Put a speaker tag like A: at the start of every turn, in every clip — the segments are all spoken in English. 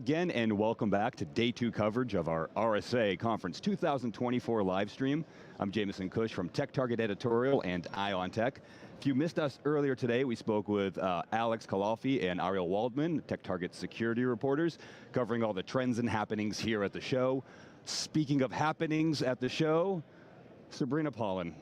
A: again, and welcome back to Day 2 coverage of our RSA Conference 2024 live stream. I'm Jameson Cush from Tech Target Editorial and Ion Tech. If you missed us earlier today, we spoke with Alex Kalalfi and Ariel Waldman, Tech Target security reporters, covering all the trends and happenings here at the show. Speaking of happenings at the show, Sabrina Pollen.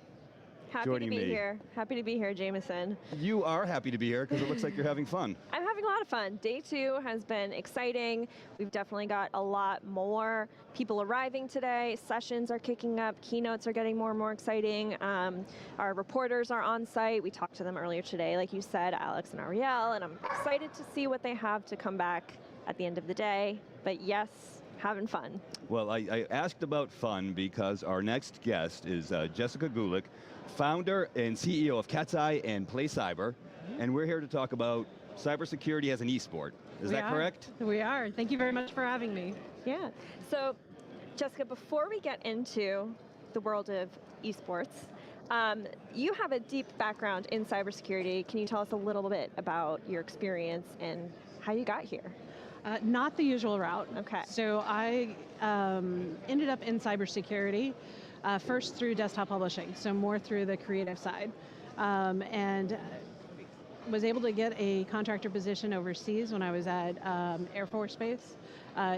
B: Happy to be here. Happy to be here, Jameson.
A: You are happy to be here because it looks like you're having fun.
B: I'm having a lot of fun. Day 2 has been exciting. We've definitely got a lot more people arriving today. Sessions are kicking up. Keynotes are getting more and more exciting. Our reporters are on site. We talked to them earlier today, like you said, Alex and Ariel, and I'm excited to see what they have to come back at the end of the day. But yes, having fun.
A: Well, I asked about fun because our next guest is Jessica Gulick, founder and CEO of Katzcy and PlayCyber, and we're here to talk about cybersecurity as an esport. Is that correct?
C: We are. Thank you very much for having me.
B: Yeah. So, Jessica, before we get into the world of esports, you have a deep background in cybersecurity. Can you tell us a little bit about your experience and how you got here?
C: Not the usual route.
B: Okay.
C: So I ended up in cybersecurity, first through desktop publishing, so more through the creative side, and was able to get a contractor position overseas when I was at Air Force Base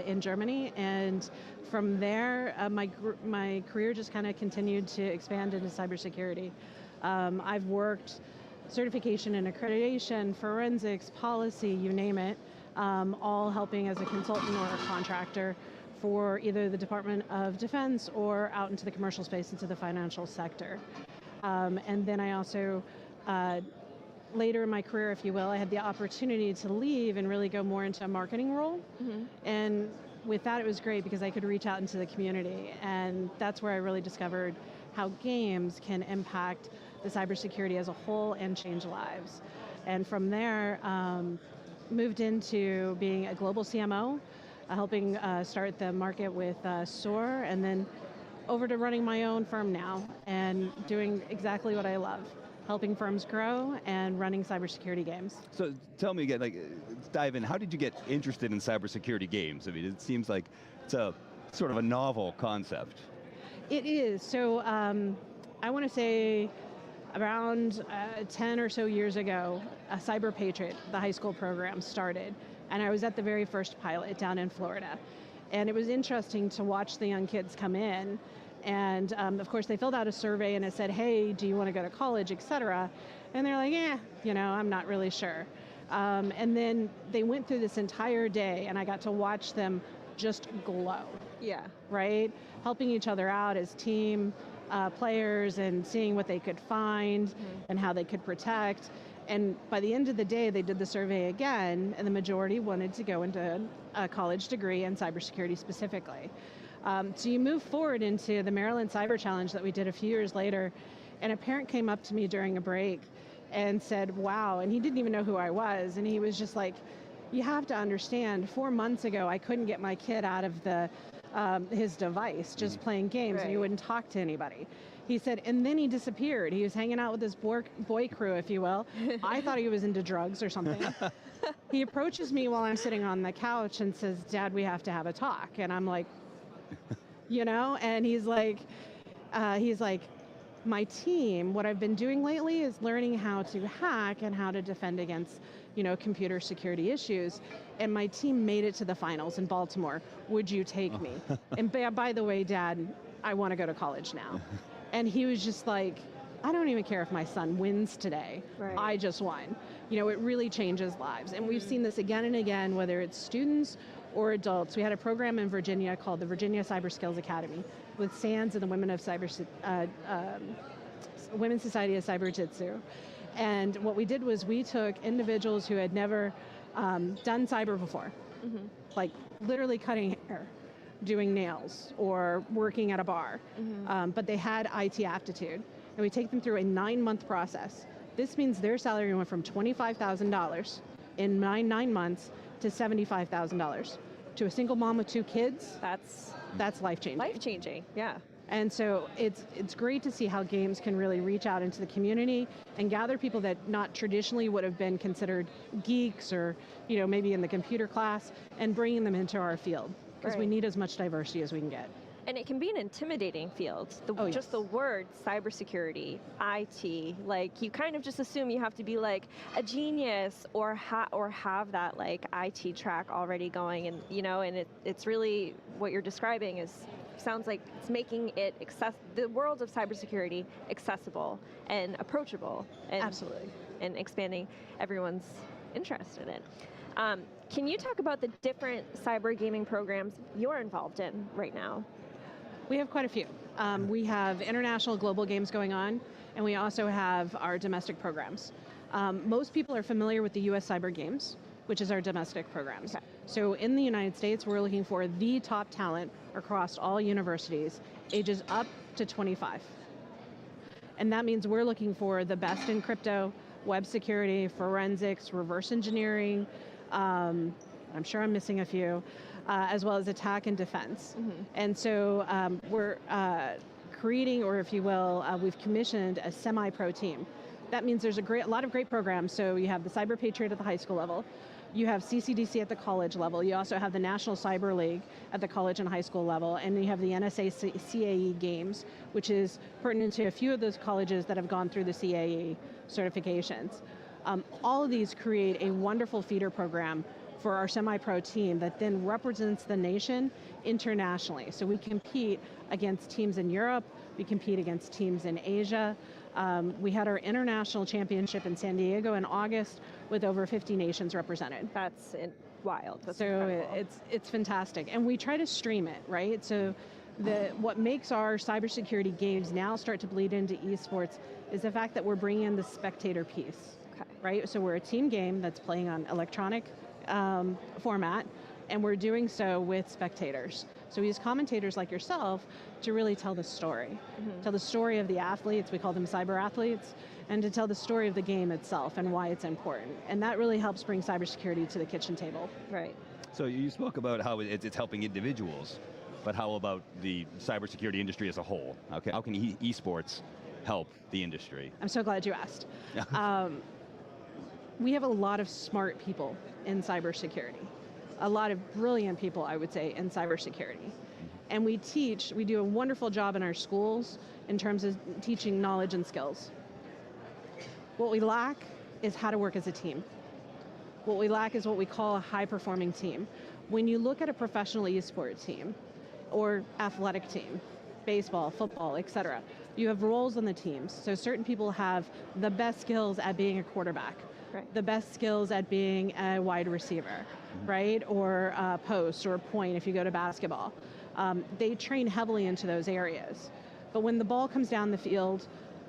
C: in Germany, and from there, my career just kind of continued to expand into cybersecurity. I've worked certification and accreditation, forensics, policy, you name it, all helping as a consultant or a contractor for either the Department of Defense or out into the commercial space, into the financial sector. And then I also, later in my career, if you will, I had the opportunity to leave and really go more into a marketing role. Mm-hmm. And with that, it was great because I could reach out into the community. And that's where I really discovered how games can impact the cybersecurity as a whole and change lives. And from there, moved into being a global CMO, helping start the market with SOAR, and then over to running my own firm now and doing exactly what I love, helping firms grow and running cybersecurity games.
A: So tell me again, let's dive in. How did you get interested in cybersecurity games? I mean, it seems like it's a sort of a novel concept.
C: It is. So I want to say around 10 or so years ago, a Cyber Patriot, the high school program, started. And I was at the very first pilot down in Florida. And it was interesting to watch the young kids come in. And of course, they filled out a survey and it said, hey, do you want to go to college, et cetera? And they're like, I'm not really sure. And then they went through this entire day and I got to watch them just glow.
B: Yeah.
C: Right? Helping each other out as team players and seeing what they could find and how they could protect. And by the end of the day, they did the survey again, and the majority wanted to go into a college degree in cybersecurity specifically. So you move forward into the Maryland Cyber Challenge that we did a few years later, and a parent came up to me during a break and said, wow, and he didn't even know who I was, and he was just like, you have to understand, 4 months ago, I couldn't get my kid out of his device, just playing games, and he wouldn't talk to anybody. He said, and then he disappeared. He was hanging out with his boy crew, if you will. I thought he was into drugs or something. He approaches me while I'm sitting on the couch and says, Dad, we have to have a talk. And I'm like, and he's like, my team, what I've been doing lately is learning how to hack and how to defend against computer security issues. And my team made it to the finals in Baltimore. Would you take me? And by the way, Dad, I want to go to college now. And he was just like, I don't even care if my son wins today. Right. I just won. It really changes lives. And we've seen this again and again, whether it's students or adults. We had a program in Virginia called the Virginia Cyber Skills Academy with SANS and the Women's Society of Cyber Jitsu. And what we did was we took individuals who had never done cyber before, like literally cutting hair, doing nails, or working at a bar, but they had IT aptitude. And we take them through a 9-month process. This means their salary went from $25,000 in 9 months to $75,000. To a single mom with 2 kids, that's life-changing.
B: Life-changing, yeah.
C: And so it's great to see how games can really reach out into the community and gather people that not traditionally would have been considered geeks or maybe in the computer class, and bringing them into our field, because we need as much diversity as we can get.
B: And it can be an intimidating field. Just the word cybersecurity, IT, like you kind of just assume you have to be like a genius or have that like IT track already going, and and it's really what you're describing sounds like it's making it the world of cybersecurity accessible and approachable, and
C: absolutely,
B: and expanding everyone's interest in it. Can you talk about the different cyber gaming programs you're involved in right now?
C: We have quite a few. We have international global games going on, and we also have our domestic programs. Most people are familiar with the US Cyber Games, which is our domestic programs.
B: Okay.
C: So in the United States, we're looking for the top talent across all universities, ages up to 25. And that means we're looking for the best in crypto, web security, forensics, reverse engineering, I'm sure I'm missing a few, as well as attack and defense. Mm-hmm. And so we're creating, or if you will, we've commissioned a semi-pro team. That means there's a lot of great programs. So you have the Cyber Patriot at the high school level, you have CCDC at the college level, you also have the National Cyber League at the college and high school level, and you have the NSA CAE Games, which is pertinent to a few of those colleges that have gone through the CAE certifications. All of these create a wonderful feeder program for our semi-pro team that then represents the nation internationally. So we compete against teams in Europe, we compete against teams in Asia. We had our international championship in San Diego in August with over 50 nations represented.
B: That's wild. That's
C: so
B: incredible.
C: It's fantastic. And we try to stream it, right? So what makes our cybersecurity games now start to bleed into esports is the fact that we're bringing in the spectator piece, right? So we're a team game that's playing on electronic format, and we're doing so with spectators. So we use commentators like yourself to really tell the story. Mm-hmm. Tell the story of the athletes, we call them cyber athletes, and to tell the story of the game itself and why it's important. And that really helps bring cybersecurity to the kitchen table.
B: Right.
A: So you spoke about how it's helping individuals, but how about the cybersecurity industry as a whole? Okay. How can esports help the industry?
C: I'm so glad you asked. We have a lot of smart people in cybersecurity. A lot of brilliant people, I would say, in cybersecurity. And we do a wonderful job in our schools in terms of teaching knowledge and skills. What we lack is how to work as a team. What we lack is what we call a high-performing team. When you look at a professional esports team or athletic team, baseball, football, etc., you have roles on the teams. So certain people have the best skills at being a quarterback, right, the best skills at being a wide receiver, right, or a post or a point if you go to basketball. They train heavily into those areas. But when the ball comes down the field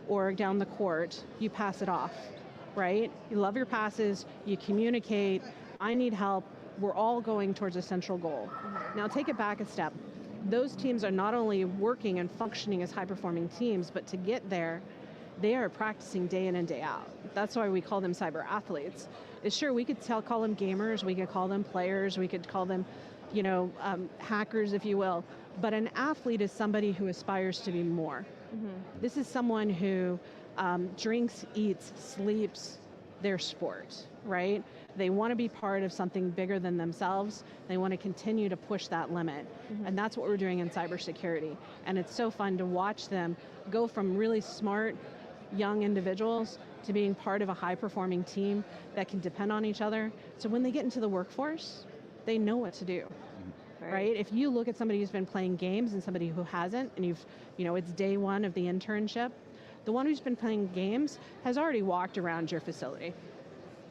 C: or down the court, you pass it off, right? You love your passes, you communicate, I need help, we're all going towards a central goal. Now take it back a step. Those teams are not only working and functioning as high-performing teams, but to get there, they are practicing day in and day out. That's why we call them cyber athletes. Sure, we could call them gamers, we could call them players, we could call them, hackers, if you will. But an athlete is somebody who aspires to be more. Mm-hmm. This is someone who drinks, eats, sleeps their sport, right? They want to be part of something bigger than themselves. They want to continue to push that limit. Mm-hmm. And that's what we're doing in cybersecurity. And it's so fun to watch them go from really smart, young individuals to being part of a high-performing team that can depend on each other. So when they get into the workforce, they know what to do, right? If you look at somebody who's been playing games and somebody who hasn't, and it's day one of the internship, the one who's been playing games has already walked around your facility.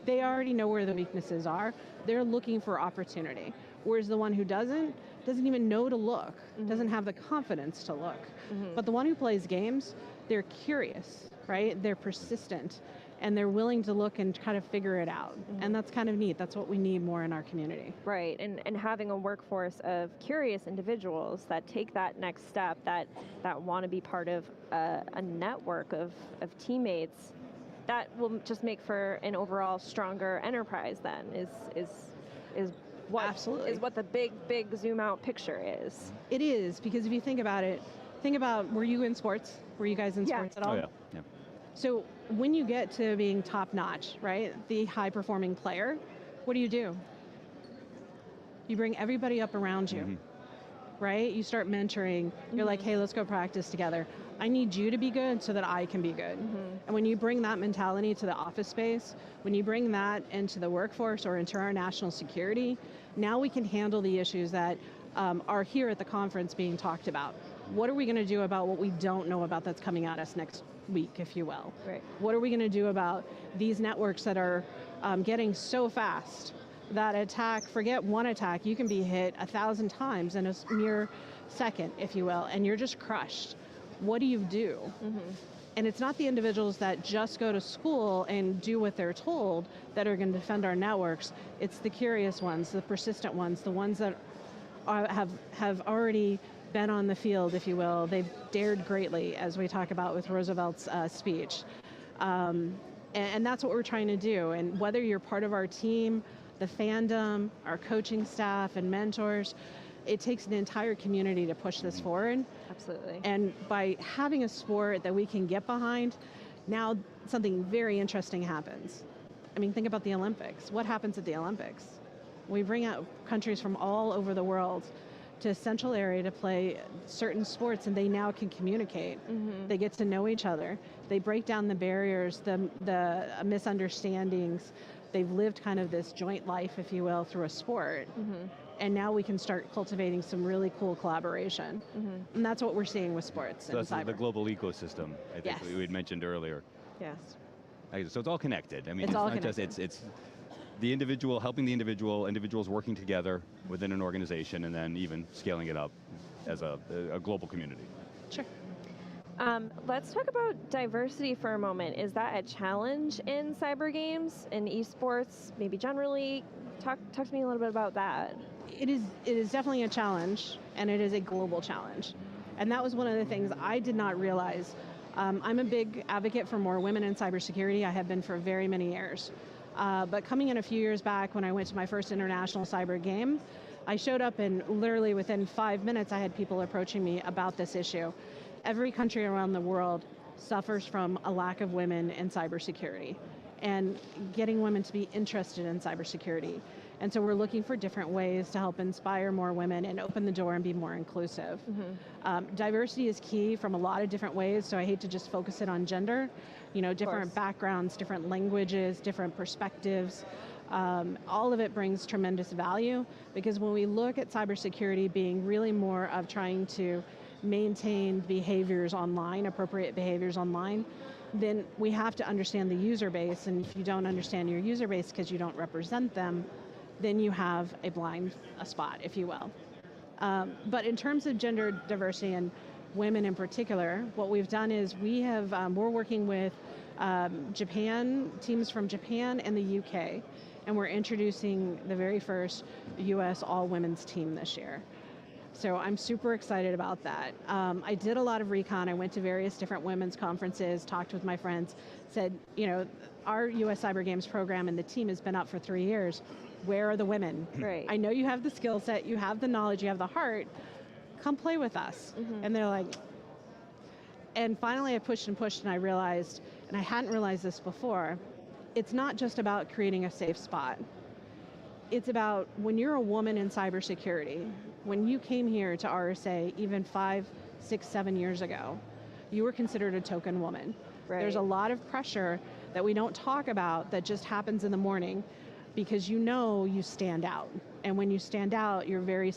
C: They already know where the weaknesses are. They're looking for opportunity. Whereas the one who doesn't even know to look, doesn't have the confidence to look. Mm-hmm. But the one who plays games, they're curious, right? They're persistent, and they're willing to look and try to figure it out. Mm-hmm. And that's kind of neat. That's what we need more in our community.
B: Right, and having a workforce of curious individuals that take that next step, that want to be part of a network of teammates, that will just make for an overall stronger enterprise then, is what
C: Absolutely.
B: Is what the big zoom out picture is.
C: It is, because if you think about it, think about, were you in sports? Were you guys in sports at all?
A: Oh yeah, yeah.
C: So when you get to being top notch, right, the high performing player, what do? You bring everybody up around you, right? You start mentoring. You're like, hey, let's go practice together. I need you to be good so that I can be good. And when you bring that mentality to the office space, when you bring that into the workforce or into our national security, now we can handle the issues that are here at the conference being talked about. What are we going to do about what we don't know about that's coming at us next week, if you will?
B: Right.
C: What are we going to do about these networks that are getting so fast that attack, forget one attack, you can be hit 1,000 times in a mere second, if you will, and you're just crushed. What do you do? And it's not the individuals that just go to school and do what they're told that are going to defend our networks. It's the curious ones, the persistent ones, the ones that have already been on the field, if you will. They've dared greatly, as we talk about with Roosevelt's speech. And that's what we're trying to do. And whether you're part of our team, the fandom, our coaching staff and mentors, it takes an entire community to push this forward.
B: Absolutely.
C: And by having a sport that we can get behind, now something very interesting happens. I mean, think about the Olympics. What happens at the Olympics? We bring out countries from all over the world to a central area to play certain sports, and they now can communicate. They get to know each other. They break down the barriers, the misunderstandings. They've lived kind of this joint life, if you will, through a sport. And now we can start cultivating some really cool collaboration. And that's what we're seeing with sports and
A: that's
C: cyber.
A: the global ecosystem, I think we had mentioned earlier.
B: Yes.
A: So it's all connected. I mean,
C: It's all
A: not
C: connected.
A: just, it's the individual helping the individual, individuals working together within an organization, and then even scaling it up as a global community.
C: Sure.
B: Let's talk about diversity for a moment. Is that a challenge in cyber games, in esports, maybe generally? Talk to me a little bit about that.
C: It is definitely a challenge, and it is a global challenge. And that was one of the things I did not realize. I'm a big advocate for more women in cybersecurity. I have been for very many years. But coming in a few years back when I went to my first international cyber game, I showed up and literally within 5 minutes I had people approaching me about this issue. Every country around the world suffers from a lack of women in cybersecurity and getting women to be interested in cybersecurity. And so we're looking for different ways to help inspire more women and open the door and be more inclusive. Diversity is key from a lot of different ways, so I hate to just focus it on gender. You know, different backgrounds, different languages, different perspectives. All of it brings tremendous value, because when we look at cybersecurity being really more of trying to maintain behaviors online, appropriate behaviors online, then we have to understand the user base, and if you don't understand your user base because you don't represent them, then you have a blind spot, if you will. But in terms of gender diversity and women in particular, what we've done is we're working with Japan, teams from Japan and the UK, and we're introducing the very first US all-women's team this year. So I'm super excited about that. I did a lot of recon. I went to various different women's conferences, talked with my friends, said, you know, our US Cyber Games program and the team has been up for 3 years. Where are the women?
B: Right.
C: I know you have the skill set, you have the knowledge, you have the heart. Come play with us. And they're like, and finally I pushed and I realized, and I hadn't realized this before, it's not just about creating a safe spot. It's about when you're a woman in cybersecurity, when you came here to RSA even 5, 6, 7 years ago, you were considered a token woman.
B: Right.
C: There's a lot of pressure that we don't talk about that just happens in the morning, because you know you stand out. And when you stand out, you're very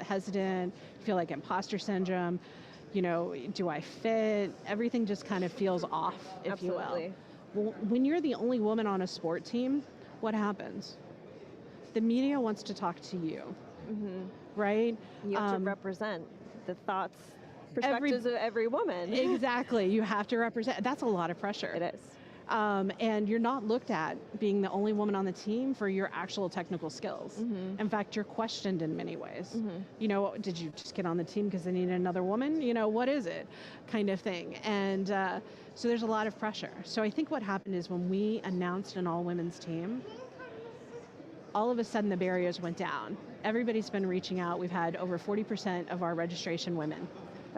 C: hesitant, feel like imposter syndrome, you know, do I fit? Everything just kind of feels off, if you will. Well, when you're the only woman on a sport team, what happens? The media wants to talk to you, right?
B: You have to represent the thoughts, perspectives of every woman.
C: Exactly, you have to represent. That's a lot of pressure.
B: It is.
C: And you're not looked at being the only woman on the team for your actual technical skills. In fact, you're questioned in many ways. You know, did you just get on the team because they needed another woman? You know, what is it? Kind of thing. And so there's a lot of pressure. So I think what happened is when we announced an all-women's team, all of a sudden the barriers went down. everybody's been reaching out. We've had over 40% of our registration women,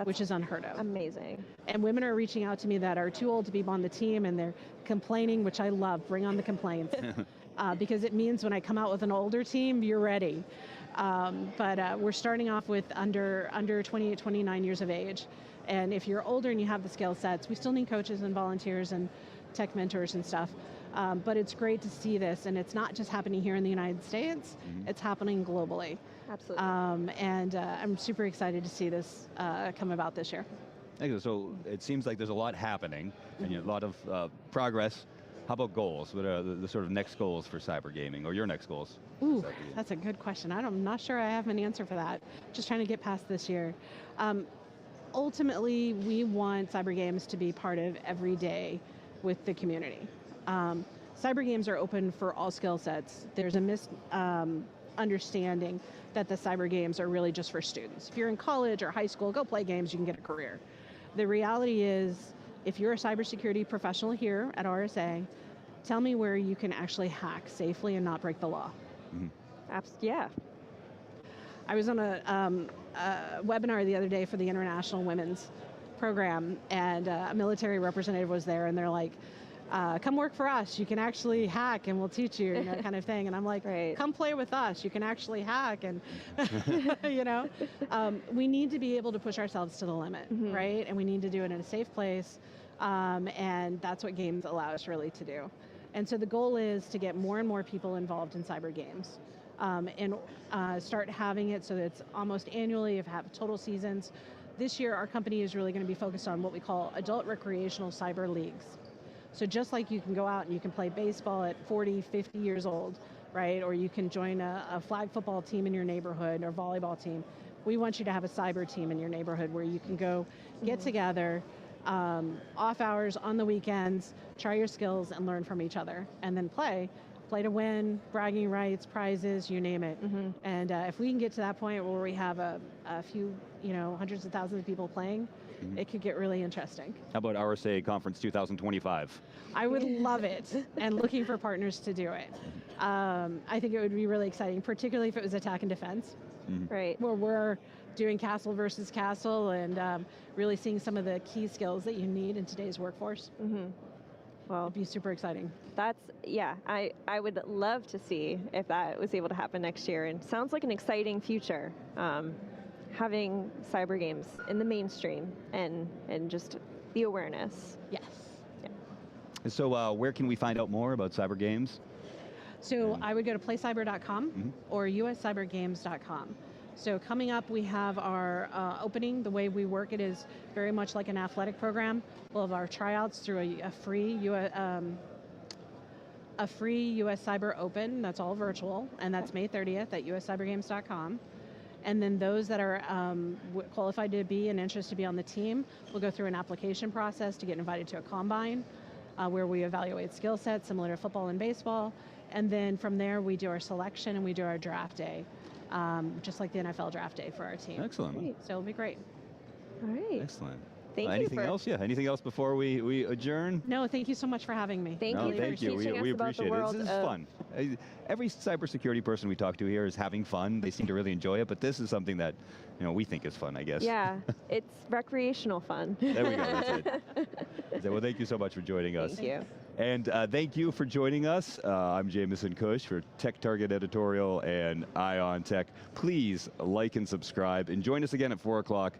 C: which is unheard of.
B: Amazing.
C: And women are reaching out to me that are too old to be on the team, and they're complaining, which I love. Bring on the complaints. Because it means when I come out with an older team, you're ready. But we're starting off with under 28, 29 years of age. And if you're older and you have the skill sets, we still need coaches and volunteers and tech mentors and stuff. But it's great to see this, and it's not just happening here in the United States, it's happening globally.
B: Absolutely.
C: And I'm super excited to see this come about this year.
A: So it seems like there's a lot happening, and a lot of progress. How about goals? What are the sort of next goals for cyber gaming, or your next goals?
C: Ooh, that's a good question. I'm not sure I have an answer for that. Just trying to get past this year. Ultimately, we want cyber games to be part of every day with the community. Cyber games are open for all skill sets. There's a misunderstanding that the cyber games are really just for students. If you're in college or high school, go play games, you can get a career. The reality is, if you're a cybersecurity professional here at RSA, tell me where you can actually hack safely and not break the law.
B: Yeah.
C: I was on a webinar the other day for the International Women's Program, and a military representative was there, and they're like, come work for us, you can actually hack and we'll teach you, kind of thing. And I'm like, come play with us, you can actually hack. And we need to be able to push ourselves to the limit, right? And we need to do it in a safe place. And that's what games allow us really to do. And so the goal is to get more and more people involved in cyber games. And start having it so that it's almost annually, have total seasons. This year, our company is really going to be focused on what we call adult recreational cyber leagues. So just like you can go out and you can play baseball at 40, 50 years old, right? Or you can join a flag football team in your neighborhood or volleyball team. We want you to have a cyber team in your neighborhood where you can go get together, off hours, on the weekends, try your skills and learn from each other, and then play to win, bragging rights, prizes, you name it. And if we can get to that point where we have a few, hundreds of thousands of people playing, it could get really interesting.
A: How about RSA Conference 2025?
C: I would love it, and looking for partners to do it. I think it would be really exciting, particularly if it was attack and defense.
B: Right.
C: Where we're doing castle versus castle, and really seeing some of the key skills that you need in today's workforce. Well, it'd be super exciting.
B: I would love to see if that was able to happen next year, and sounds like an exciting future. Having cyber games in the mainstream and just the awareness.
C: Yes.
B: Yeah.
A: So where can we find out more about cyber games?
C: So I would go to PlayCyber.com or uscybergames.com. So coming up, we have our opening. The way we work it is very much like an athletic program. We'll have our tryouts through a free US Cyber Open. That's all virtual, and that's May 30th at uscybergames.com. And then those that are qualified to be and interested to be on the team will go through an application process to get invited to a combine where we evaluate skill sets similar to football and baseball. And then from there, we do our selection and we do our draft day, just like the NFL draft day for our team.
A: Excellent.
C: Great. So it'll be great.
B: All right.
A: Excellent.
B: Thank you.
A: Anything else? Yeah. Anything else before we adjourn?
C: No, thank you so much for having me.
B: Thank you for teaching us
A: We
B: about the
A: appreciate
B: world
A: it. This is fun. Every cybersecurity person we talk to here is having fun. They seem to really enjoy it, but this is something that we think is fun, I guess.
B: Yeah, it's recreational fun.
A: There we go. That's it. Well, thank you so much for joining us.
B: Thank you.
A: And thank you for joining us. I'm Jameson Cush for Tech Target Editorial and Ion Tech. Please like and subscribe, and join us again at 4 o'clock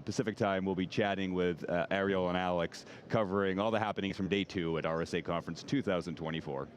A: Pacific time. We'll be chatting with Ariel and Alex, covering all the happenings from day 2 at RSA Conference 2024.